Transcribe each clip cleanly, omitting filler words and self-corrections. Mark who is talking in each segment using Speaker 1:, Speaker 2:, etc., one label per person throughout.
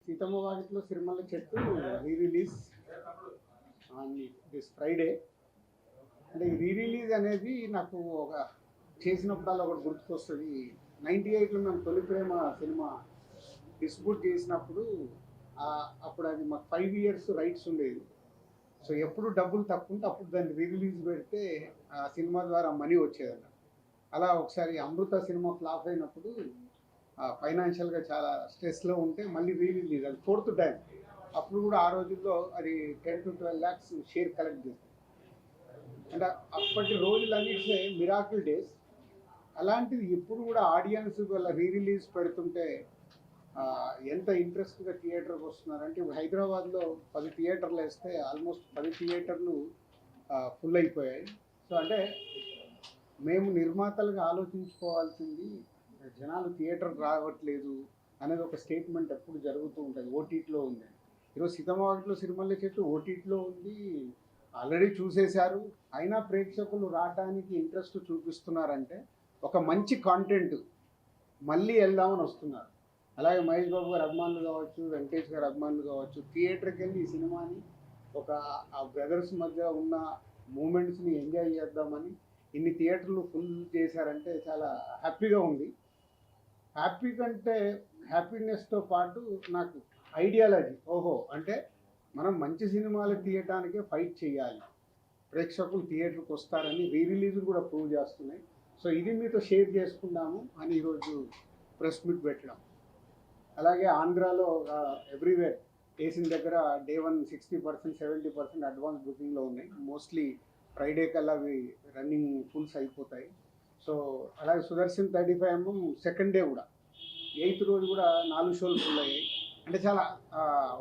Speaker 1: సీతమ్మ వాకిట్లో సిరిమల్ల చెట్టు release on this Friday. అంటే ఈ రిలీజ్ అనేది నాకు ఒక చేసినప్పుడల్లా ఒకటి గుర్తుకొస్తుంది. 98లో మేము తొలి ప్రేమ సినిమా డిస్ట్రిబ్యూట్ చేసినప్పుడు అప్పుడు అది మాకు 5 years రైట్స్ ఉండేది. సో ఎప్పుడు డబ్బులు తక్కువ ఉంటే అప్పుడు దాన్ని రిలీజ్ పెడితే ఆ సినిమా ద్వారా మనీ వచ్చేదన్న. అలా ఒకసారి అమృత సినిమా ఫ్లాప్ అయినప్పుడు ఫైనాన్షియల్గా చాలా స్ట్రెస్లో ఉంటే మళ్ళీ రిలీజ్ అది 4th టైం. అప్పుడు కూడా ఆ రోజుల్లో అది 10 to 12 lakhs షేర్ కలెక్ట్ చేస్తుంది. అంటే అప్పటి రోజులన్నింటినీ మిరాకిల్ డేస్. అలాంటిది ఇప్పుడు కూడా ఆడియన్స్ వల్ల రిలీజ్ పెడుతుంటే ఎంత ఇంట్రెస్ట్గా థియేటర్కి వస్తున్నారంటే, ఇప్పుడు హైదరాబాద్లో 10 థియేటర్లు వేస్తే ఆల్మోస్ట్ 10 థియేటర్లు ఫుల్ అయిపోయాయి. సో అంటే మేము నిర్మాతలుగా ఆలోచించుకోవాల్సింది జనాలు థియేటర్కి రావట్లేదు అనేది ఒక స్టేట్మెంట్ ఎప్పుడు జరుగుతూ ఉంటుంది. ఓటీటీలో ఉంది. ఈరోజు సీతమ్మవాకిట్లో సిరిమల్ల చెట్టు ఓటీటీలో ఉంది, ఆల్రెడీ చూసేశారు. అయినా ప్రేక్షకులు రావడానికి ఇంట్రెస్ట్ చూపిస్తున్నారంటే ఒక మంచి కాంటెంట్ మళ్ళీ వెళ్దామని వస్తున్నారు. అలాగే మహేష్ బాబు గారు అభిమానులు కావచ్చు, వెంకటేష్ గారు అభిమానులు కావచ్చు, థియేటర్కి వెళ్ళి ఈ సినిమాని ఒక ఆ బ్రదర్స్ మధ్య ఉన్న మూమెంట్స్ని ఎంజాయ్ చేద్దామని ఇన్ని థియేటర్లు ఫుల్ చేశారంటే చాలా హ్యాపీగా ఉంది. హ్యాపీ కంటే హ్యాపీనెస్తో పాటు నాకు ఐడియాలజీ, ఓహో అంటే మనం మంచి సినిమాలు తీయటానికే ఫైట్ చేయాలి, ప్రేక్షకులు థియేటర్కి వస్తారని రిలీజులు కూడా ప్రూవ్ చేస్తున్నాయి. సో ఇది మీతో షేర్ చేసుకుందాము అని ఈరోజు ప్రెస్ మీట్ పెట్టడం. అలాగే ఆంధ్రాలో ఎవ్రీవేర్ వేసిన దగ్గర డే 1 60% 70% అడ్వాన్స్ బుకింగ్లో ఉన్నాయి. మోస్ట్లీ ఫ్రైడే కల్లా అవి రన్నింగ్ ఫుల్స్ అయిపోతాయి. సో అలాగే సుదర్శన్ 35mm సెకండ్ డే కూడా 8th రోజు కూడా 4 షోలు ఫుల్ అయ్యాయి. అంటే చాలా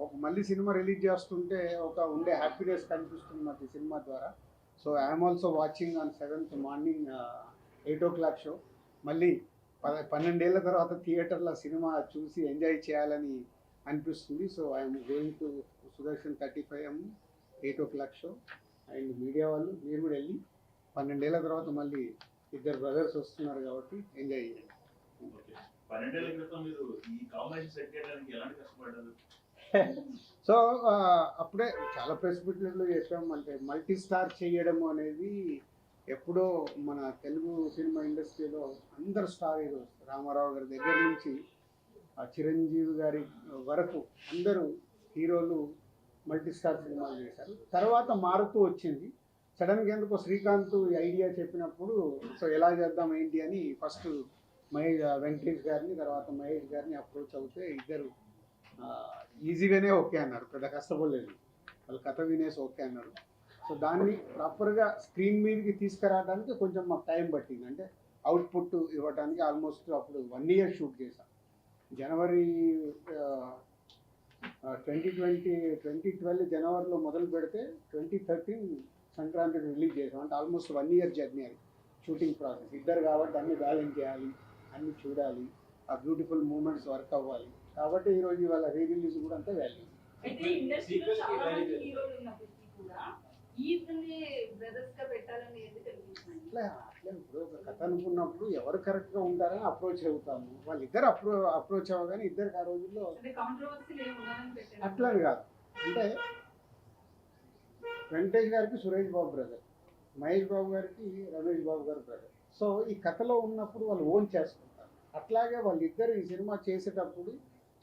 Speaker 1: ఒక మళ్ళీ సినిమా రిలీజ్ చేస్తుంటే ఒక ఉండే హ్యాపీనెస్ కనిపిస్తుంది మాకు ఈ సినిమా ద్వారా. So I'm also watching on 7th morning 8 o'clock show. మళ్ళీ 12 ఏళ్ల తర్వాత థియేటర్లో సినిమా చూసి ఎంజాయ్ చేయాలని అనిపిస్తుంది. So I'm going to Sudarshan 35mm 8 o'clock show. And media వాళ్ళు మీరు కూడా వెళ్ళి 12 ఏళ్ల తర్వాత మళ్ళీ ఇద్దరు బ్రదర్స్ వస్తున్నారు కాబట్టి ఎంజాయ్ చేయండి.
Speaker 2: 12 ఏళ్ల క్రితం మీరు ఈ కాంబినేషన్ సెట్ చేయడానికి ఎలాంటి కష్టపడ్డారు?
Speaker 1: సో అప్పుడే చాలా ప్రెస్ మీట్లలో చెప్పాం. అంటే మల్టీ స్టార్ చేయడం అనేది ఎప్పుడో మన తెలుగు సినిమా ఇండస్ట్రీలో అందరు స్టార్ హీరోస్, రామారావు గారి దగ్గర నుంచి చిరంజీవి గారి వరకు అందరూ హీరోలు మల్టీ స్టార్ సినిమాలు చేశారు. తర్వాత మారుతూ వచ్చింది. సడన్గా ఎందుకో శ్రీకాంత్ ఐడియా చెప్పినప్పుడు సో ఎలా చేద్దాం ఏంటి అని ఫస్ట్ వెంకటేష్ గారిని తర్వాత మహేష్ గారిని అప్రోచ్ అవుతే ఇద్దరు ఈజీగానే ఓకే అన్నారు, పెద్ద కష్టపడలేదు. వాళ్ళు కథ వినేసి ఓకే అన్నారు. సో దాన్ని ప్రాపర్గా స్క్రీన్ మీదకి తీసుకురావడానికి కొంచెం మాకు టైం పట్టింది. అంటే అవుట్పుట్ ఇవ్వడానికి ఆల్మోస్ట్ అప్పుడు 1 year షూట్ చేశాం. జనవరి 2012 జనవరిలో మొదలు పెడితే 2013 సంక్రాంతికి రిలీజ్ చేసాం. అంటే ఆల్మోస్ట్ 1 year జర్నీ అది షూటింగ్ ప్రాసెస్. ఇద్దరు కాబట్టి అన్ని బ్యాలెన్స్ చేయాలి, అన్ని చూడాలి, ఆ బ్యూటిఫుల్ మూమెంట్స్ వర్క్ అవ్వాలి. కాబట్టి ఈరోజు ఇవాళ రిలీజ్ కూడా అంతా వాల్యూ. అట్లా ఇప్పుడు ఒక కథ అనుకున్నప్పుడు ఎవరు కరెక్ట్గా ఉంటారని అప్రోచ్ అవుతాము. వాళ్ళిద్దరు అప్రోచ్ అవ్వగానే ఇద్దరికి ఆ రోజుల్లో అట్లని కాదు. అంటే వెంకటేష్ గారికి సురేష్ బాబు బ్రదర్, మహేష్ బాబు గారికి రమేష్ బాబు గారు బ్రదర్. సో ఈ కథలో ఉన్నప్పుడు వాళ్ళు ఓన్ చేసుకుంటారు. అట్లాగే వాళ్ళిద్దరు ఈ సినిమా చేసేటప్పుడు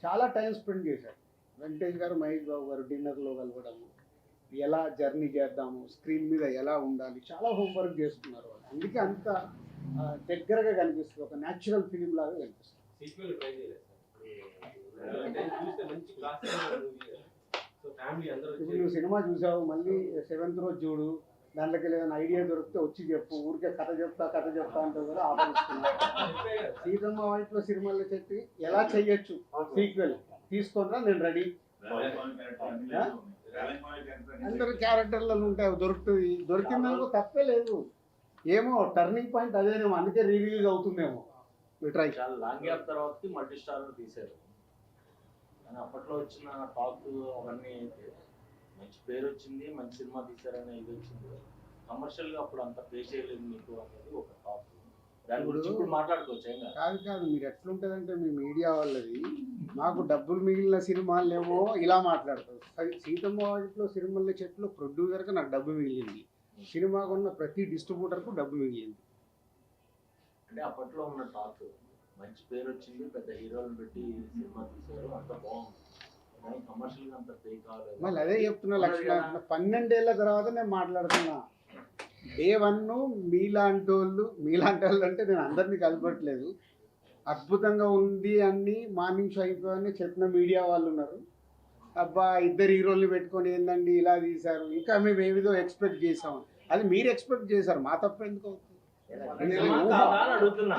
Speaker 1: చాలా టైం స్పెండ్ చేశారు. వెంకటేష్ గారు మహేష్ బాబు గారు డిన్నర్లో కలవడము, ఎలా జర్నీ చేద్దాము, స్క్రీన్ మీద ఎలా ఉండాలి, చాలా హోంవర్క్ చేసుకున్నారు వాళ్ళు. అందుకే అంత దగ్గరగా కనిపిస్తుంది, ఒక న్యాచురల్ ఫిలిం లాగా కనిపిస్తుంది. ఇప్పుడు నువ్వు సినిమా చూసావు, మళ్ళీ 7th రోజు చూడు, దాంట్లోకి ఏదైనా ఐడియా దొరికితే వచ్చి చెప్పు. ఊరికే కథ చెప్తా అంటావు కదా, ఆపరిస్తున్నా. సీతమ్మ వాకిట్లో సిరిమల్ల చెట్టు ఎలా చెయ్యొచ్చు సీక్వెల్ తీసుకుంటా, నేను రెడీ. అందరు క్యారెక్టర్లలో ఉంటాయి, దొరుకుతుంది. దొరికిందనుకో తప్పే లేదు. ఏమో టర్నింగ్ పాయింట్ అదేనేమో, అందుకే రిలీజ్ అవుతుందేమో. ట్రై
Speaker 3: చాలా లాంగ్ గ్యాప్ తర్వాత మల్టీ స్టార్ తీశారు. కానీ అప్పట్లో వచ్చిన టాక్ అవన్నీ మంచి పేరు వచ్చింది, మంచి సినిమా తీశారనే ఇది వచ్చింది. కమర్షియల్గా అప్పుడు అంత పే చేయలేదు మీకు అనేది ఒక టాక్. దాని గురించి ఇప్పుడు మాట్లాడుకోవచ్చు ఏం కాదు.
Speaker 1: కాదు కాదు, మీరు ఎట్లుంటుందంటే మీ మీడియా వాళ్ళది మాకు డబ్బులు మిగిలిన సినిమాలేమో ఇలా మాట్లాడతారు. సీతమ్మ వాటిలో సిరిమల్ల చెట్లు ప్రొడ్యూసర్కి నాకు డబ్బు మిగిలింది, సినిమాకు ఉన్న ప్రతి డిస్ట్రిబ్యూటర్కు డబ్బు మిగిలింది.
Speaker 3: అంటే అప్పట్లో ఉన్న టాక్ మంచి పేరు వచ్చింది, పెద్ద హీరోలు పెట్టి సినిమా తీశారు, అంత బాగుంది. కానీ కమర్షియల్ గా అంత ఫేక్ కాలేదు.
Speaker 1: మళ్ళీ అదే చెప్తున్నా లక్ష్మణ, 12 ఏళ్ళ తర్వాత నేను మాట్లాడుతున్నా. డే 1 మీలాంటి వాళ్ళు అంటే నేను అందరినీ కలపట్లేదు, అద్భుతంగా ఉంది అని మార్నింగ్ షో అయిపోయి చెప్పిన మీడియా వాళ్ళు ఉన్నారు. అబ్బా ఇద్దరు హీరోల్ని పెట్టుకొని ఏందండి ఇలా తీశారు, ఇంకా మేము ఏదో ఎక్స్పెక్ట్ చేసాం. అది మీరు ఎక్స్పెక్ట్ చేశారు, మా తప్ప ఎందుకు అవుతుంది?
Speaker 3: అడుగుతున్నా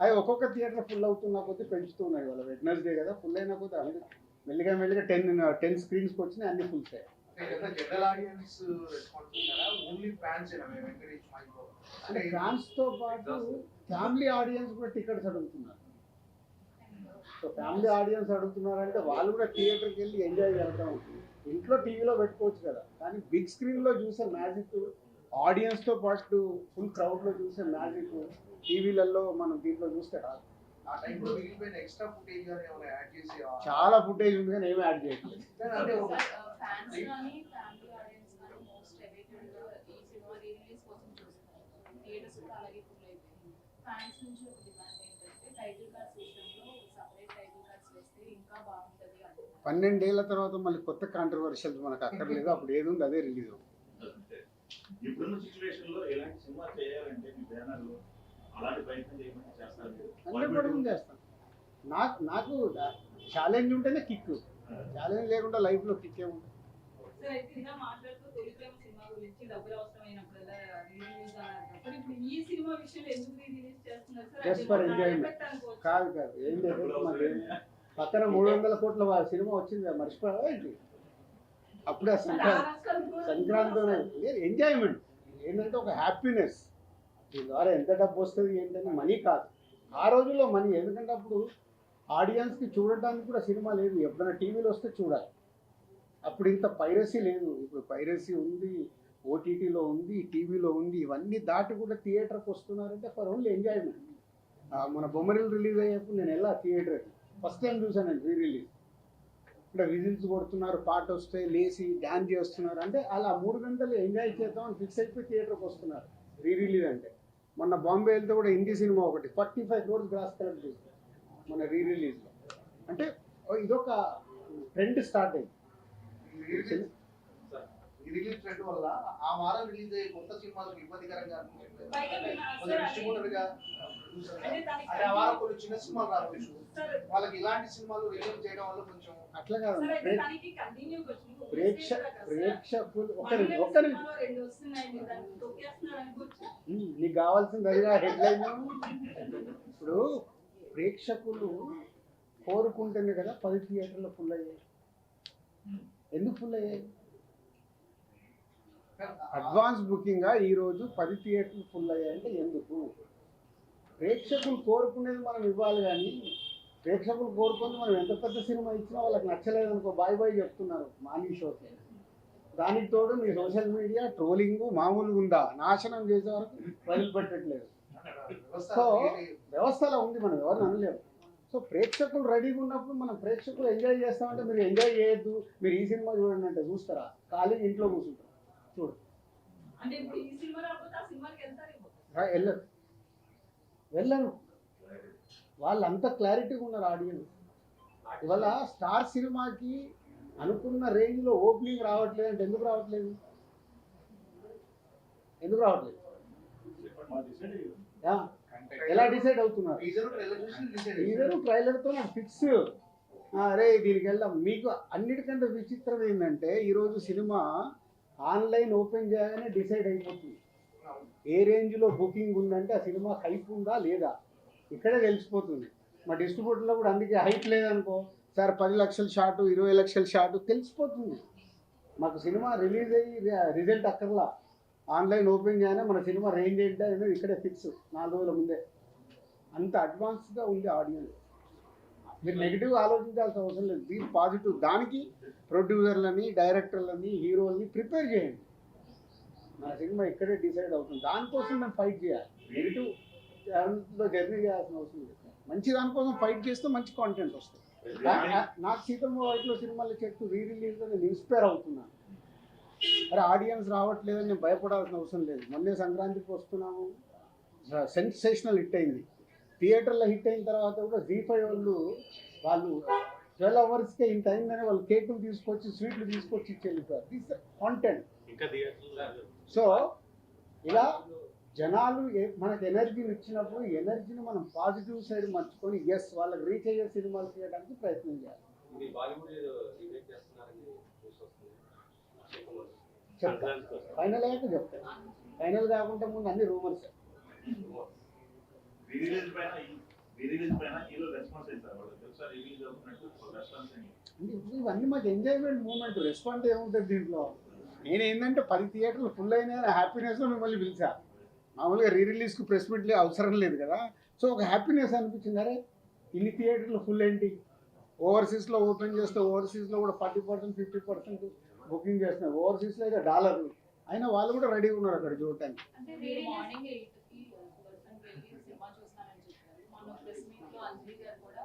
Speaker 1: అది ఒక్కొక్క థియేటర్ ఫుల్ అవుతున్నా కొద్దీ పెంచుతూ ఉన్నాయి. వాళ్ళ వెడ్నెస్డే కదా, ఫుల్ అయినా కొద్దీ అన్ని మెల్లిగా 10 స్క్రీన్స్కి వచ్చినాయి, అన్ని ఫుల్ అయ్యాయి.
Speaker 4: జనరల్ ఆడియన్స్ రెస్పాన్స్ ఉన్నారా? ఓన్లీ ఫ్యాన్స్ ఏనా మేము వెంకటేష్ మైకో?
Speaker 1: అంటే ఫ్యాన్స్తో పాటు ఫ్యామిలీ ఆడియన్స్ కూడా టికెట్స్ అడుగుతున్నారు. సో ఫ్యామిలీ ఆడియన్స్ అడుగుతున్నారంటే వాళ్ళు కూడా థియేటర్కి వెళ్ళి ఎంజాయ్ చేద్దాం. ఇంట్లో టీవీలో పెట్టుకోవచ్చు కదా, కానీ బిగ్ స్క్రీన్లో చూసే మ్యాజిక్, ఆడియన్స్తో పాటు ఫుల్ క్రౌడ్లో చూసే మ్యాజిక్ టీవీలలో మనం దీంట్లో చూస్తే రాదు.
Speaker 4: ఆ టైంలో మిగిలిపోయిన ఎక్స్ట్రా ఫుటేజ్ గానీ ఏమైనా యాడ్ చేసి
Speaker 1: చాలా ఫుటేజ్ ఉంది కానీ ఏమీ యాడ్ చేయట్లేదు.
Speaker 4: అంటే ఒక
Speaker 5: ఫ్యాన్స్ కానీ ఫ్యామిలీ ఆడియన్స్ కానీ మోస్ట్ అవైటెడ్ ఈ సినిమా రిలీజ్ కోసం చూస్తున్నారు. థియేటర్స్ కూడా అలాగే ఫుల్ అయిపోయింది. ఫ్యాన్స్ నుంచి ఒక డిమాండ్ ఏంటంటే టైటిల్ కార్డ్స్ విషయంలో సపరేట్ టైటిల్ కార్డ్స్ వేస్తే ఇంకా బాగుంటుంది అంటున్నారు.
Speaker 1: 12 ఏళ్ల తర్వాత మళ్ళీ కొత్త కాంట్రవర్షియల్ మనకు అక్కర్లేదు, అప్పుడు ఏది ఉంది అదే రిలీజ్ అవుతుంది.
Speaker 2: ఇప్పుడున్న సిచ్యువేషన్ లో ఎలాంటి సినిమా చేయాలంటే మీ బ్యానర్ లో అలాంటి ప్రయత్నం చేయమని చేస్తారు.
Speaker 1: 100% చేస్తాను. నాకు ఛాలెంజ్ ఉంటేనే కిక్, ఛాలెంజ్ లేకుండా లైఫ్లో కిక్ ఏముంటుంది.
Speaker 5: సార్ అయితే ఇలా మాట్లాడుతూ తొలి ప్రేమ సినిమా గురించి డబ్బులు అవసరమైనప్పుడల్లా రిలీజ్ అన్నారు. మరి ఇప్పుడు ఈ సినిమా విషయంలో ఎందుకు రిలీజ్ చేస్తున్నారు సార్?
Speaker 1: Just for enjoyment. కాదు ఏం లేదు, మాకు పక్కన 300 కోట్ల సినిమా వచ్చింది కదా, మర్చిపోయావా ఏంటి? అప్పుడే సంక్రాంతి ఎంజాయ్మెంట్ ఏంటంటే ఒక హ్యాపీనెస్. దీని ద్వారా ఎంత డబ్బు వస్తుంది ఏంటంటే మనీ కాదు, ఆ రోజుల్లో మనీ. ఎందుకంటే అప్పుడు ఆడియన్స్కి చూడటానికి కూడా సినిమా లేదు, ఎప్పుడైనా టీవీలో వస్తే చూడాలి. అప్పుడు ఇంత పైరసీ లేదు, ఇప్పుడు పైరసీ ఉంది, ఓటీటీలో ఉంది, టీవీలో ఉంది. ఇవన్నీ దాటి కూడా థియేటర్కి వస్తున్నారంటే ఫర్ ఓన్లీ ఎంజాయ్మెంట్. మన బొమ్మరిల్ రిలీజ్ అయ్యేప్పుడు నేను వెళ్ళా థియేటర్కి, ఫస్ట్ టైం చూసాను రీ రిలీజ్. అంటే విజిల్స్ కొడుతున్నారు, పాట వస్తే లేచి డ్యాన్స్ చేస్తున్నారు, అంటే అలా 3 గంటలు ఎంజాయ్ చేద్దామని ఫిక్స్ అయిపోయి థియేటర్కి వస్తున్నారు రీ రిలీజ్ అంటే. మొన్న బాంబే వెళ్తే కూడా హిందీ సినిమా ఒకటి 45 crores గ్రాస్ కలెక్ట్ చేసింది మన రీ రిలీజ్లో. అంటే ఇదొక ట్రెండ్ స్టార్ట్ అయింది.
Speaker 4: ఈ రిలీజ్ ట్రెండ్ వల్ల ఆ వారం రిలీజ్ అయ్యే కొత్త సినిమాలకు ఇబ్బందికరంగా డిస్ట్రిబ్యూటర్గా అంటే ఆ వారం కొన్ని చిన్న సినిమాలు రావచ్చు, వాళ్ళకి ఇలాంటి సినిమాలు రిలీజ్ చేయడం వల్ల కొంచెం
Speaker 1: అట్లా కాదు, ప్రేక్షకులు నీకు కావాల్సింది అదిగా హెడ్లైన్. ఇప్పుడు ప్రేక్షకులు కోరుకుంటేనే కదా 10 థియేటర్లు ఫుల్ అయ్యాయి. ఎందుకు ఫుల్ అయ్యాయి? అడ్వాన్స్ బుకింగ్గా ఈరోజు 10 థియేటర్లు ఫుల్ అయ్యాయంటే ఎందుకు? ప్రేక్షకులు కోరుకునేది మనం ఇవ్వాలి, కానీ ప్రేక్షకులు కోరుకుని మనం ఎంత పెద్ద సినిమా ఇచ్చినా వాళ్ళకి నచ్చలేదు అనుకో, బాయ్ బాయ్ చెప్తున్నారు మార్నింగ్ షోకి. దానికి తోడు మీ సోషల్ మీడియా ట్రోలింగ్ మామూలుగా ఉందా, నాశనం చేసే వరకు వదిలిపెట్టట్లేదు. సో వ్యవస్థలో ఉంది, మనం ఎవరిని అనలేము. సో ప్రేక్షకులు రెడీగా ఉన్నప్పుడు మనం ప్రేక్షకులు ఎంజాయ్ చేస్తామంటే మీరు ఎంజాయ్ చేయొద్దు, మీరు ఈ సినిమా చూడండి అంటే చూస్తారా? ఖాళీగా ఇంట్లో కూర్చుంటారు, చూడు వెళ్ళను. వాళ్ళు అంత క్లారిటీగా ఉన్నారు ఆడియన్స్. ఇవాళ స్టార్ సినిమాకి అనుకున్న రేంజ్లో ఓపెనింగ్ రావట్లేదు అంటే ఎందుకు రావట్లేదు? ఎలా డిసైడ్ అవుతున్నారు? టీజరు ట్రైలర్తో నాకు ఫిక్స్, అరే దీనికి వెళ్దాం. మీకు అన్నిటికంటే విచిత్రం ఏంటంటే ఈరోజు సినిమా ఆన్లైన్ ఓపెన్ చేయగానే డిసైడ్ అయిపోతుంది ఏ రేంజ్లో బుకింగ్ ఉందంటే ఆ సినిమా హైప్ ఉందా లేదా ఇక్కడే తెలిసిపోతుంది. మా డిస్ట్రిబ్యూటర్లో కూడా అందుకే హైప్ లేదనుకో సార్ 10 లక్షల షాటు 20 లక్షల షాటు తెలిసిపోతుంది. మాకు సినిమా రిలీజ్ అయ్యి రిజల్ట్ అక్కర్లా, ఆన్లైన్ ఓపెన్ చేయగానే మన సినిమా రేంజ్ ఏంటి అనేది ఇక్కడే ఫిక్స్ 4 రోజుల ముందే. అంత అడ్వాన్స్గా ఉంది ఆడియన్స్. మీరు నెగిటివ్ ఆలోచించాల్సిన అవసరం లేదు, బీ పాజిటివ్. దానికి ప్రొడ్యూసర్లని, డైరెక్టర్లని, హీరోలని ప్రిపేర్ చేయండి. నా సినిమా ఇక్కడే డిసైడ్ అవుతుంది. దానికోసం మేము ఫైట్ చేయాలి. నెగిటివ్ దాంట్లో జర్నీ చేయాల్సిన అవసరం లేదు. మంచి దానికోసం ఫైట్ చేస్తే మంచి కాంటెంట్ వస్తుంది. నాకు సీతమ్మ వాటిలో సినిమాల చెట్టు రిలీజ్లో నేను ఇన్స్పైర్ అవుతున్నాను. అరే ఆడియన్స్ రావట్లేదని నేను భయపడాల్సిన అవసరం లేదు. మొన్నే సంక్రాంతికి వస్తున్నాము, సెన్సేషనల్ హిట్ అయింది. థియేటర్లో హిట్ అయిన తర్వాత కూడా Z5 వాళ్ళు 12 అవర్స్కే ఇంత అయిందని వాళ్ళు కేకులు తీసుకొచ్చి స్వీట్లు తీసుకొచ్చి ఇచ్చి వెళ్ళిపోయారు. This content. సో ఇలా జనాలు మనకు ఎనర్జీని ఇచ్చినప్పుడు ఎనర్జీని మనం పాజిటివ్ సైడ్ మర్చుకొని ఎస్ వాళ్ళకి రీచ్ అయ్యే సినిమాలు చేయడానికి ప్రయత్నం చేయాలి. చెప్తాను ఫైనల్ అయ్యాక చెప్తాను. ఫైనల్ కాకుండా ముందు అన్ని రూమర్స్. ఇవన్నీ మాకు ఎంజాయ్మెంట్ మూమెంట్. రెస్పాన్స్ ఏముంటుంది దీంట్లో? నేను ఏంటంటే 10 థియేటర్లు ఫుల్ అయినా హ్యాపీనెస్లో మిమ్మల్ని పిలిచా. మామూలుగా రిలీజ్కి ప్రెస్ మీట్లే అవసరం లేదు కదా. సో ఒక హ్యాపీనెస్ అనిపించింది. అరే ఇన్ని థియేటర్లు ఫుల్ ఏంటి, ఓవర్సీస్లో ఓపెన్ చేస్తే ఓవర్సీస్లో కూడా 40% 50% బుకింగ్ చేస్తున్నారు. ఓవర్సీస్లో అయితే $. అయినా వాళ్ళు కూడా రెడీగా ఉన్నారు అక్కడ చూడటానికి.
Speaker 5: అంటే మీరు మార్నింగ్ 8కి వెళ్ళి సినిమా చూస్తానని చెప్పారు. మన ప్రెస్ మీట్లో అంజలి గారు కూడా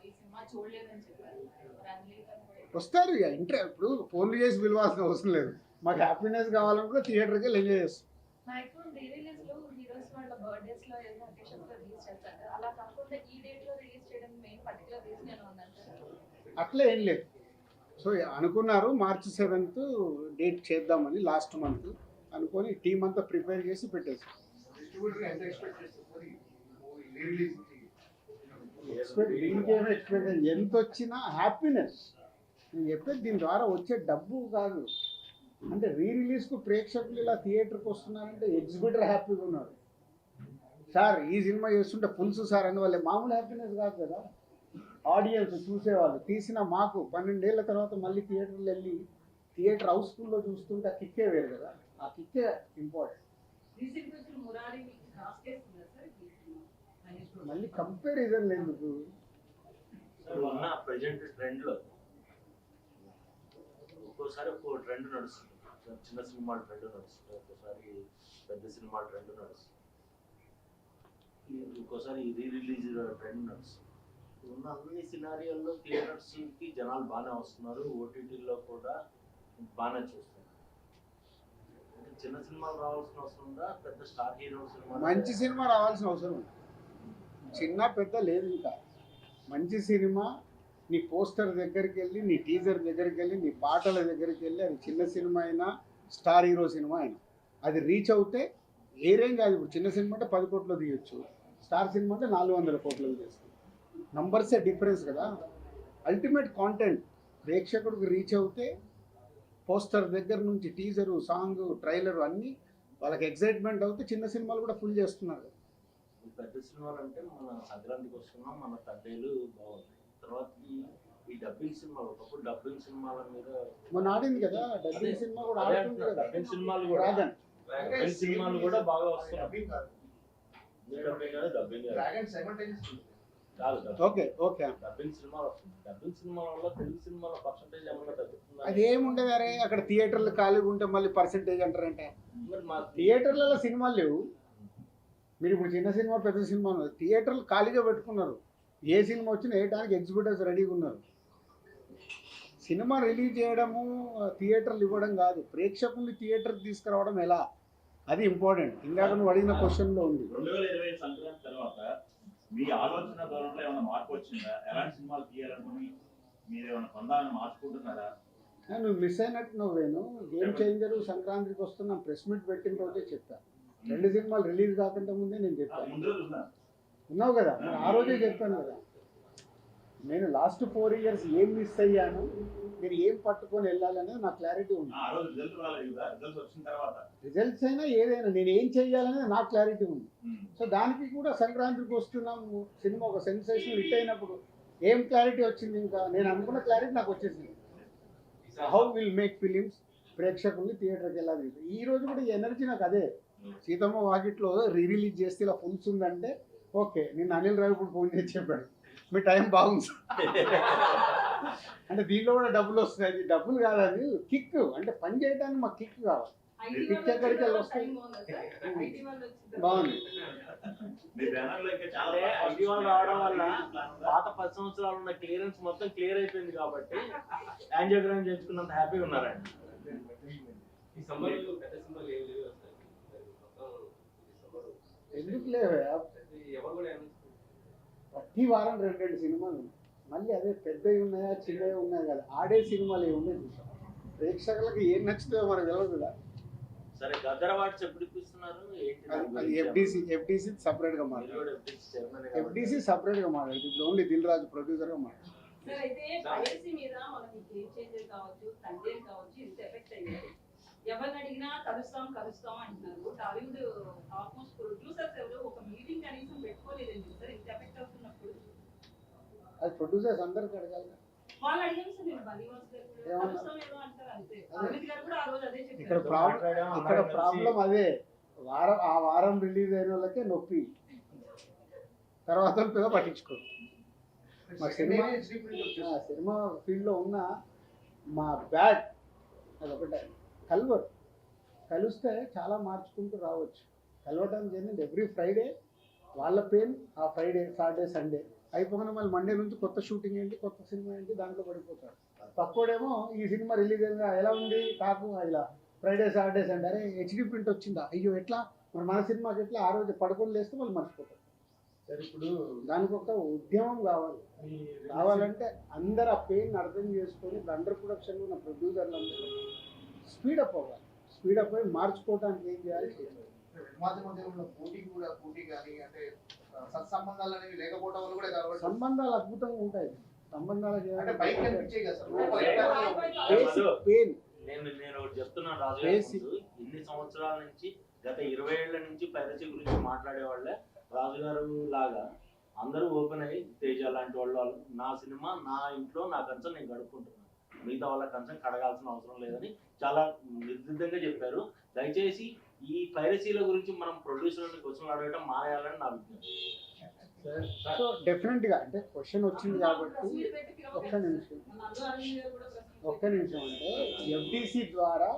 Speaker 5: ఈ సినిమా చూడలేదని చెప్పారు. రణ్వీర్ గారు కూడా
Speaker 1: వస్తారు ఇక ఇప్పుడు ఫోన్లు చేసి పిలవాల్సిన అవసరం లేదు. మాకు హ్యాపీనెస్ కావాలనుకుంటే థియేటర్కి వెళ్ళి ఎంజాయ్ చేస్తాం.
Speaker 6: మాక్సిమం రిలీజ్ లో హీరోస్ వాళ్ళ బర్త్డేస్ లో ఏదో అకేషన్ లో రిలీజ్ చేస్తారు. అలా కాకుండా ఈ డేట్ లో రిలీజ్ చేయడం మెయిన్ పర్టికులర్ రీజన్ ఏమైనా ఉందంటారా?
Speaker 1: అట్లా ఏం లేదు. సో అనుకున్నారు March 7th డేట్ చేద్దామని లాస్ట్ మంత్ అనుకొని టీం అంతా ప్రిపేర్ చేసి పెట్టేసాం. దీనికేమో ఎక్స్పెక్ట్ ఎంత వచ్చినా హ్యాపీనెస్. నేను చెప్పేది దీని ద్వారా వచ్చే డబ్బు కాదు. అంటే రిలీజ్కు ప్రేక్షకులు ఇలా థియేటర్కి వస్తున్నారంటే ఎగ్జిబిటర్ హ్యాపీగా ఉన్నారు. సార్ ఈ సినిమా చేస్తుంటే ఫుల్స్ సార్ అని వాళ్ళే మామూలు హ్యాపీనెస్ కాదు కదా. ఆడియన్స్ చూసేవాళ్ళు తీసిన మాకు 12 ఏళ్ల తర్వాత మళ్ళీ థియేటర్లు వెళ్ళి థియేటర్ హౌస్ఫుల్లో చూస్తుంటే ఆ కిక్కే వేరు కదా. ఆ కిక్కే ఇంపార్టెంట్. మళ్ళీ కంపారిజన్ ఎందుకు?
Speaker 3: ఉన్న ప్రజెంట్ ట్రెండ్లో ఒక్కోసారి ఒక్కో ట్రెండ్ నడుస్తుంది. చిన్న సినిమాల ట్రెండ్ నడుస్తుంది, ఒక్కోసారి పెద్ద సినిమాల ట్రెండ్ నడుస్తుంది, ఒక్కోసారి రిలీజ్ ట్రెండ్ నడుస్తుంది. ఉన్న అన్ని సినారియోల్లో థియేటర్స్కి జనాలు బాగానే వస్తున్నారు, ఓటీటీలో కూడా బాగానే చూస్తున్నారు. చిన్న సినిమాలు రావాల్సిన అవసరం ఉందా? పెద్ద స్టార్ హీరో సినిమా
Speaker 1: మంచి సినిమా రావాల్సిన అవసరం ఉంది. చిన్న పెద్ద లేదు. ఇంకా మంచి సినిమా నీ పోస్టర్ దగ్గరికి వెళ్ళి, నీ టీజర్ దగ్గరికి వెళ్ళి, నీ పాటల దగ్గరికి వెళ్ళి, అది చిన్న సినిమా అయినా స్టార్ హీరో సినిమా అయినా అది రీచ్ అవుతే ఏ రేంజ్ కాదు. ఇప్పుడు చిన్న సినిమా అంటే 10 కోట్లు తీయొచ్చు, స్టార్ సినిమా అంటే 400 కోట్లు చేస్తుంది. నంబర్సే డిఫరెన్స్ కదా. అల్టిమేట్ కాంటెంట్ ప్రేక్షకుడికి రీచ్ అవుతే పోస్టర్ దగ్గర నుంచి టీజరు, సాంగ్, ట్రైలర్ అన్నీ వాళ్ళకి ఎక్సైట్మెంట్ అవుతే చిన్న సినిమాలు కూడా ఫుల్ చేస్తున్నారు.
Speaker 3: పెద్ద సినిమాలు అంటే మన సంక్రాంతికి వస్తున్నాం, మన తండ్రిలు బాగుంది. తర్వాత ఈ డబ్బింగ్ సినిమాలు, ఒకప్పుడు డబ్బింగ్ సినిమాల మీద
Speaker 1: మొన్న ఆడింది కదా. డబ్బింగ్ సినిమా కూడా ఆడుతుంది కదా.
Speaker 3: డబ్బింగ్ సినిమాలు కూడా
Speaker 1: రాగన్
Speaker 3: డబ్బింగ్ సినిమాలు కూడా బాగా వస్తున్నాయి. డబ్బింగ్ కాదు, డబ్బింగ్ కాదు,
Speaker 1: ఓకే ఓకే.
Speaker 3: డబ్బింగ్ సినిమాలు వస్తుంది. డబ్బింగ్ సినిమాల వల్ల తెలుగు సినిమాల పర్సంటేజ్ ఏమన్నా తగ్గుతుంది?
Speaker 1: అది ఏముండదు. అరే అక్కడ థియేటర్లు ఖాళీగా ఉంటే మళ్ళీ పర్సంటేజ్ అంటారంటే
Speaker 3: మరి మా
Speaker 1: థియేటర్లలో సినిమాలు లేవు. మీరు ఇప్పుడు చిన్న సినిమా పెద్ద సినిమా థియేటర్లు ఖాళీగా పెట్టుకున్నారు. ఏ సినిమా వచ్చినా వేయడానికి ఎగ్జిబిటర్స్ రెడీగా ఉన్నారు. సినిమా రిలీజ్ చేయడము, థియేటర్లు ఇవ్వడం కాదు, ప్రేక్షకుల్ని థియేటర్కి తీసుకురావడం ఎలా, అది ఇంపార్టెంట్. ఇందాక నువ్వు అడిగిన క్వశ్చన్లో ఉంది.
Speaker 2: 2020 సంక్రాంతి తర్వాత మీ ఆలోచన ధోరణిలో ఏమైనా మార్పు వచ్చిందా? ఎలాంటి సినిమాలు తీయాలనుకుని మీరు ఏమైనా పొందాలని మార్చుకుంటున్నారా?
Speaker 1: నువ్వు మిస్ అయినట్టు నువ్వేను. గేమ్ చేంజర్ సంక్రాంతికి వస్తున్నా ప్రెస్ మీట్ పెట్టిన రోజే చెప్పాను. 2 సినిమాలు రిలీజ్ కాకుండా ముందే నేను చెప్పాను.
Speaker 2: ముందు రోజు ఉన్నా
Speaker 1: ఉన్నావు కదా, మరి ఆ రోజే చెప్పాను కదా. నేను లాస్ట్ 4 years ఏం మిస్ అయ్యాను, మీరు ఏం పట్టుకొని వెళ్ళాలనేది నాకు క్లారిటీ ఉంది.
Speaker 2: ఆ రోజు రిజల్ట్ రాలేదు కదా, రిజల్ట్స్ వచ్చిన తర్వాత
Speaker 1: రిజల్ట్స్ అయినా ఏదైనా నేను ఏం చేయాలనేది నాకు క్లారిటీ ఉంది. సో దానికి కూడా సంక్రాంతికి వస్తున్నాము సినిమా ఒక సెన్సేషన్ హిట్ అయినప్పుడు ఏం క్లారిటీ వచ్చింది? ఇంకా నేను అనుకున్న క్లారిటీ నాకు వచ్చేసింది. హౌ విల్ మేక్ ఫిలిమ్స్, ప్రేక్షకుల్ని థియేటర్కి వెళ్ళాలి. ఈ రోజు కూడా ఈ ఎనర్జీ నాకు అదే. సీతమ్మ వాకిట్లో రిలీజ్ చేస్తే ఇలా ఫుల్స్ ఉందంటే ఓకే. నేను అనిల్ రావిపూడి ఫోన్ చేసి చెప్పాడు, మీ టైం బాగుంది అంటే దీనిలో కూడా డబ్బులు వస్తాయి. డబ్బులు కాదు, అది కిక్. అంటే పని చేయడానికి మాకు కిక్ కావాలి. పిక్ ఎక్కడికి వెళ్ళి వస్తాయి? బాగుంది.
Speaker 2: మీ బ్యానర్ లో ఇంకా చాలా
Speaker 3: అంటే ఐటీ వాళ్ళు రావడం వల్ల పాత 10 సంవత్సరాలు ఉన్న క్లియరెన్స్ మొత్తం క్లియర్ అయిపోయింది కాబట్టి యాంజియోగ్రామ్ చేయించుకున్నంత హ్యాపీగా ఉన్నారండి.
Speaker 7: ఈ సమ్మర్ పెద్ద సింబల్ ఏం లేవు అసలు. మొత్తం ఈ సమ్మర్
Speaker 1: ఎందుకు లేవా?
Speaker 7: ఎవరు కూడా
Speaker 1: ప్రతి వారం 2 సినిమాలు మళ్ళీ అదే పెద్దవి ఉన్నాయా చిన్నవి ఉన్నాయి కదా, ఆడే సినిమాలు ఏమి ఉన్నాయి చూసాం. ప్రేక్షకులకు ఏం నచ్చుతుందో మనకు తెలియదు కదా.
Speaker 3: సరే గద్దర్ అవార్డ్స్ ఎప్పుడు ఇప్పిస్తున్నారు ఏంటి?
Speaker 1: అది ఎఫ్డిసి సపరేట్గా మాట్లాడు. ఎఫ్డిసి సపరేట్గా మాట్లాడు. ఇప్పుడు ఓన్లీ దిల్ రాజు ప్రొడ్యూసర్గా మాట్లాడు.
Speaker 8: సార్ అయితే పైరసీ మీద మనకి గేమ్ చేంజర్ కావచ్చు, తండ్రి కావచ్చు, ఇంత ఎఫెక్ట్ అయ్యారు. ఎవరిని అడిగినా కలుస్తాం అంటున్నారు. టాలీవుడ్ ఆల్మోస్ట్ ప్రొడ్యూసర్స్ ఎవరు ఒక మీటింగ్ కనీసం పెట్టుకోలేదండి సార్, ఇంత ఎఫెక్ట్ అవుతున్నప్పుడు.
Speaker 1: అది ప్రొడ్యూసర్స్ అందరికి అడగాలి.
Speaker 8: వాళ్ళు అడిగాను సార్, నేను బలివాస్ గారు కలుస్తాం ఏదో అంటారు అంతే. అమిత్ గారు కూడా ఆ రోజు అదే
Speaker 1: ఇక్కడ
Speaker 8: చెప్పారు.
Speaker 1: ప్రాబ్లం అదే, ఆ వారం రిలీజ్ అయిన వాళ్ళకే నొప్పి, తర్వాత పెద్ద పట్టించుకోరు. మా సినిమా ఫీల్డ్లో ఉన్న మా బ్యాడ్ అదొకటే, కలిస్తే చాలా మార్చుకుంటూ రావచ్చు. కలవటానికి ఏంటంటే ఎవ్రీ ఫ్రైడే వాళ్ళ పెయిన్, ఆ ఫ్రైడే సాటర్డే సండే అయిపోగానే మళ్ళీ మండే నుంచి కొత్త షూటింగ్ ఏంటి, కొత్త సినిమా ఏంటి, దాంట్లో పడిపోతారు. పక్కోడేమో ఈ సినిమా రిలీజ్ అయిందా, ఎలా ఉంది టాకు, ఇలా ఫ్రైడే సాటర్డే సండే, అరే హెచ్డి ప్రింట్ వచ్చిందా, అయ్యో ఎట్లా మరి మన సినిమాకి ఎట్లా, ఆ రోజు పడుకొని లేస్తే వాళ్ళు మర్చిపోతారు.
Speaker 7: సరే ఇప్పుడు
Speaker 1: దానికి ఒక ఉద్యమం కావాలంటే అందరు ఆ పెయిన్ అర్థం చేసుకొని ఇప్పుడు అండర్ ప్రొడక్షన్లో ఉన్న ప్రొడ్యూసర్లు అందరూ స్పీడప్ అవ్వాలి. స్పీడప్ అయ్యి మార్చుకోవడానికి ఏం చేయాలి?
Speaker 4: మధ్యలో పోటీ కానీ అంటే సత్సంబంధాలు అనేవి లేకపోవడం వల్ల కూడా కాబట్టి
Speaker 1: సంబంధాలు అద్భుతంగా ఉంటాయి. సంబంధాలు
Speaker 4: అంటే బయట కనిపించే కదా సార్,
Speaker 1: పెయిన్.
Speaker 3: నేను ఒకటి చెప్తున్నాను రాజు గారి ముందు, ఇన్ని సంవత్సరాల నుంచి గత 20 ఏళ్ల నుంచి పైరసీ గురించి మాట్లాడే వాళ్ళే రాజుగారు లాగా అందరూ ఓపెన్ అయ్యి తేజ లాంటి వాళ్ళు నా సినిమా నా ఇంట్లో నా కన్సర్న్ నేను గడుపుకుంటున్నాను, మిగతా వాళ్ళ కన్సర్న్ కడగాల్సిన అవసరం లేదని చాలా నిర్దిష్టంగా చెప్పారు. దయచేసి ఈ పైరసీల గురించి మనం ప్రొడ్యూసర్ని క్వశ్చన్ అడగడం మానేయాలని నా విజ్ఞప్తి.
Speaker 1: సో డెఫినెట్గా అంటే క్వశ్చన్ వచ్చింది కాబట్టి ఒక్క నిమిషం అంటే ఎఫ్డిసి ద్వారా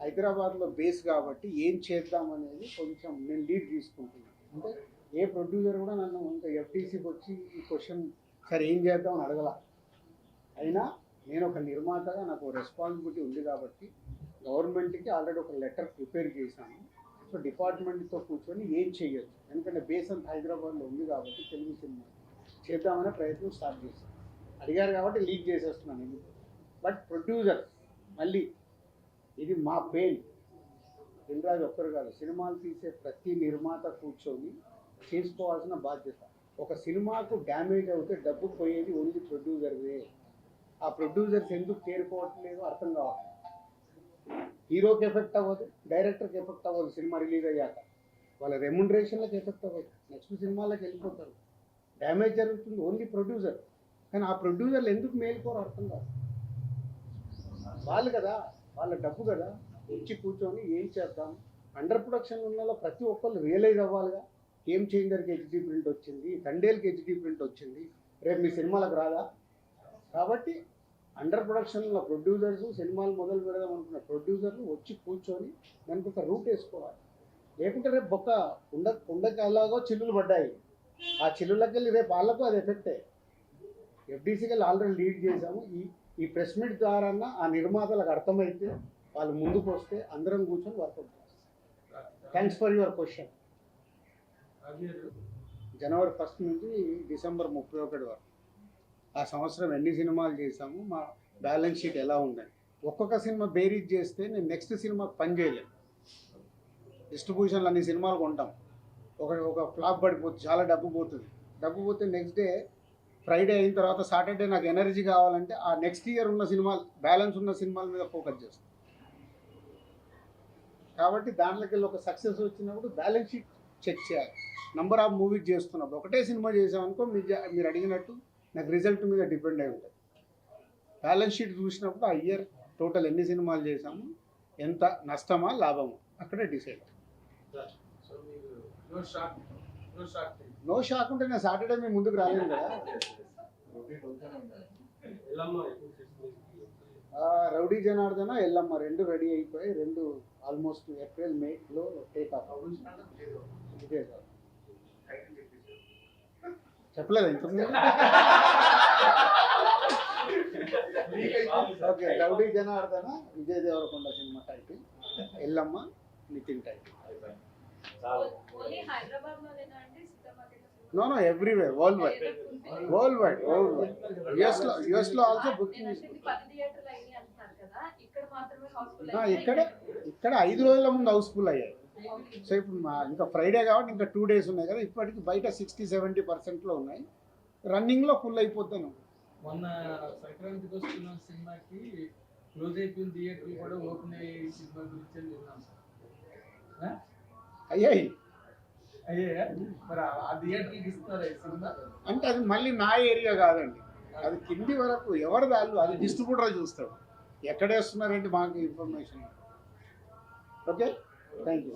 Speaker 1: హైదరాబాద్లో బేస్ కాబట్టి ఏం చేద్దాం అనేది కొంచెం నేను లీడ్ తీసుకుంటున్నాను. అంటే ఏ ప్రొడ్యూసర్ కూడా నన్ను ఇంకా ఎఫ్డిసికి వచ్చి ఈ క్వశ్చన్ సరే ఏం చేద్దాం అని అడగల. అయినా నేను ఒక నిర్మాతగా నాకు రెస్పాన్సిబిలిటీ ఉంది కాబట్టి గవర్నమెంట్కి ఆల్రెడీ ఒక లెటర్ ప్రిపేర్ చేశాను. సో డిపార్ట్మెంట్తో కూర్చొని ఏం చేయొచ్చు, ఎందుకంటే బేస్ అంతా హైదరాబాద్లో ఉంది కాబట్టి తెలుగు సినిమా చేద్దామనే ప్రయత్నం స్టార్ట్ చేశాను. అడిగారు కాబట్టి లీక్ చేసేస్తున్నాను ఇది. బట్ ప్రొడ్యూసర్ మళ్ళీ ఇది మా పెయిన్, దిల్రాజు ఒక్కరు కాదు, సినిమాలు తీసే ప్రతి నిర్మాత కూర్చొని చేసుకోవాల్సిన బాధ్యత. ఒక సినిమాకు డ్యామేజ్ అవుతే డబ్బు పోయేది ఓన్లీ ప్రొడ్యూసర్వే. ఆ ప్రొడ్యూసర్స్ ఎందుకు చేరుకోవట్లేదు అర్థం కావట్లేదు. హీరోకి ఎఫెక్ట్ అవ్వదు, డైరెక్టర్కి ఎఫెక్ట్ అవ్వదు, సినిమా రిలీజ్ అయ్యాక వాళ్ళ రెమ్యునరేషన్లకు ఎఫెక్ట్ అవ్వదు, నెక్స్ట్ సినిమాలకు వెళ్ళిపోతారు. డ్యామేజ్ జరుగుతుంది ఓన్లీ ప్రొడ్యూసర్. కానీ ఆ ప్రొడ్యూసర్లు ఎందుకు మేలుకోరు అర్థం కాదు. వాళ్ళు కదా, వాళ్ళ డబ్బు కదా, వచ్చి కూర్చొని ఏం చేద్దాం. అండర్ ప్రొడక్షన్ ఉన్న ప్రతి ఒక్కళ్ళు రియలైజ్ అవ్వాలిగా, గేమ్ చేంజర్కి హెచ్డి ప్రింట్ వచ్చింది, తండేల్కి హెచ్డి ప్రింట్ వచ్చింది, రేపు మీ సినిమాలకు రాదా. కాబట్టి అండర్ ప్రొడక్షన్లో ప్రొడ్యూసర్స్, సినిమాలు మొదలు పెడదాం అనుకున్న ప్రొడ్యూసర్లు వచ్చి కూర్చొని దానికి ఒక రూట్ వేసుకోవాలి. లేకుంటే రేపు బొక్క కుండకి అలాగో చిల్లులు పడ్డాయి, ఆ చిల్లులకి వెళ్ళి రేపు వాళ్ళకు అది ఎఫెక్టే. ఎఫ్డీసీకి వెళ్ళి ఆల్రెడీ లీడ్ చేసాము. ఈ ప్రెస్ మీట్ ద్వారా ఆ నిర్మాతలకు అర్థమైతే వాళ్ళు ముందుకు వస్తే అందరం కూర్చొని వర్కౌట్ చేస్తాం. Thanks for your question. జనవరి 1 నుంచి డిసెంబర్ 31 వరకు ఆ సంవత్సరం ఎన్ని సినిమాలు చేశాము, మా బ్యాలెన్స్ షీట్ ఎలా ఉందని ఒక్కొక్క సినిమా బేరీజ్ చేస్తే నేను నెక్స్ట్ సినిమాకి పని చేయలేను. డిస్ట్రిబ్యూషన్లు అన్ని సినిమాలు కొంటాం, ఒక ఫ్లాప్ పడిపోతుంది, చాలా డబ్బు పోతుంది. డబ్బు పోతే నెక్స్ట్ డే ఫ్రైడే అయిన తర్వాత సాటర్డే నాకు ఎనర్జీ కావాలంటే ఆ నెక్స్ట్ ఇయర్ ఉన్న సినిమాలు, బ్యాలెన్స్ ఉన్న సినిమాల మీద ఫోకస్ చేస్తాం. కాబట్టి దాంట్లోకి వెళ్ళి ఒక సక్సెస్ వచ్చినప్పుడు బ్యాలెన్స్ షీట్ చెక్ చేయాలి. నెంబర్ ఆఫ్ మూవీస్ చేస్తున్నప్పుడు ఒకటే సినిమా చేసామనుకో మీరు అడిగినట్టు నాకు రిజల్ట్ మీద డిపెండ్ అయి ఉంటుంది. బ్యాలెన్స్ షీట్ చూసినప్పుడు ఆ ఇయర్ టోటల్ ఎన్ని సినిమాలు చేసాము, ఎంత నష్టమా లాభమా అక్కడే డిసైడ్. నో షాక్ ఉంటే నేను సాటర్డే మీ ముందుకు రాలేను కదా. రౌడీ జనార్దన ఎల్లమ్మ రెండు రెడీ అయిపోయి, రెండు ఆల్మోస్ట్ ఏప్రిల్ మేలో టేక్ ఆఫ్. చెప్పలేదు ఇంతకుముందు. Okay, rowdy Janardhana Vijay Deverakonda cinema title, Yellamma Nithin title.
Speaker 6: Only Hyderabad లోనేనా అండి సీతామార్కెట్?
Speaker 1: No everywhere, world wide. US లో ఆల్సో బుకింగ్.
Speaker 6: 10 థియేటర్లు అయ్యాయి అంటున్నారు కదా, ఇక్కడ మాత్రమే హౌస్ఫుల్
Speaker 1: ఇక్కడ 5 రోజుల ముందు హౌస్ఫుల్ అయ్యాయి. సో ఇప్పుడు ఇంకా ఫ్రైడే కాబట్టి ఇంకా 2 days ఉన్నాయి కదా, ఇప్పటికి బయట 60-70% ఉన్నాయి, రన్నింగ్లో ఫుల్ అయిపోతాను.
Speaker 9: మొన్న సంక్రాంతికి వస్తున్న సినిమాకి క్లోజ్ అయిపోయిన థియేటర్లు కూడా ఓపెన్ అయ్యే సినిమా గురించి విన్నాం సార్.
Speaker 1: అయ్యాయి
Speaker 9: మరి ఆ థియేటర్కి ఇస్తున్నారా ఈ సినిమా?
Speaker 1: అంటే అది మళ్ళీ నా ఏరియా కాదండి, అది కింది వరకు ఎవరి దాళ్ళు, అది డిస్ట్రిబ్యూటర్ చూస్తాడు ఎక్కడ వేస్తున్నారంటే మాకు ఇన్ఫర్మేషన్. Okay, thank you.